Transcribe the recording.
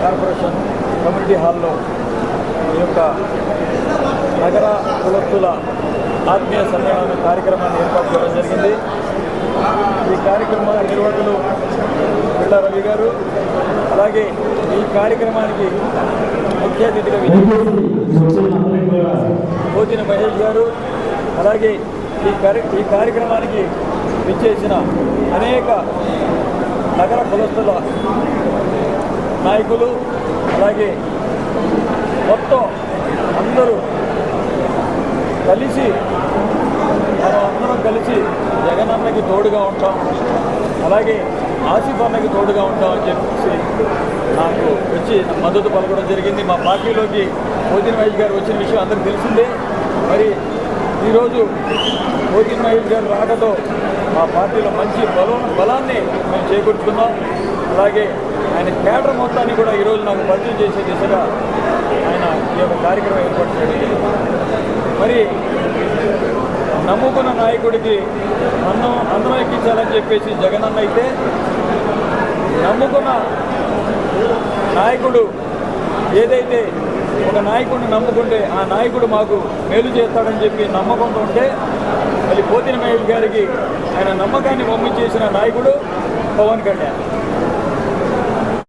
Corporation community హాల్లో ఈ యొక్క నగర కులస్తుల ఆత్మీయ సమ్మేళన కార్యక్రమాన్ని ఏర్పాటు చేయడం జరిగింది. ఈ కార్యక్రమ నిర్వాహకులు పిళ్ళ రవి గారు, అలాగే ఈ కార్యక్రమానికి ముఖ్య అతిథిగా పోతిన మహేష్ గారు, అలాగే ఈ కార్యక్రమానికి విచ్చేసిన అనేక నగర కులస్తుల నాయకులు, అలాగే మొత్తం అందరూ కలిసి అందరం కలిసి జగనన్నకి తోడుగా ఉంటాం, అలాగే ఆసిఫ్ అన్నకి తోడుగా ఉంటాం అని చెప్పేసి నాకు వచ్చి మద్దతు పలకడం జరిగింది. మా పార్టీలోకి పోతిన మహేష్ గారు వచ్చిన విషయం అందరికీ తెలిసిందే. మరి ఈరోజు పోతిన మహేష్ గారు రాకతో మా పార్టీలో మంచి బలాన్ని మేము చేకూర్చుకున్నాం. అలాగే ఆయన కేడర్ మొత్తాన్ని కూడా ఈరోజు నాకు పరిచయం చేసే దిశగా ఆయన ఈ యొక్క కార్యక్రమం ఏర్పాటు చేయడం. మరి నమ్ముకున్న నాయకుడికి అందరం ఎక్కించాలని చెప్పేసి జగనన్న అయితే, నమ్ముకున్న నాయకుడు ఏదైతే ఒక నాయకుడిని నమ్ముకుంటే ఆ నాయకుడు మాకు మేలు చేస్తాడని చెప్పి నమ్మకంతో ఉంటే, మళ్ళీ పోతిన మహేష్ గారికి ఆయన నమ్మకాన్ని పంపించేసిన నాయకుడు పవన్ కళ్యాణ్.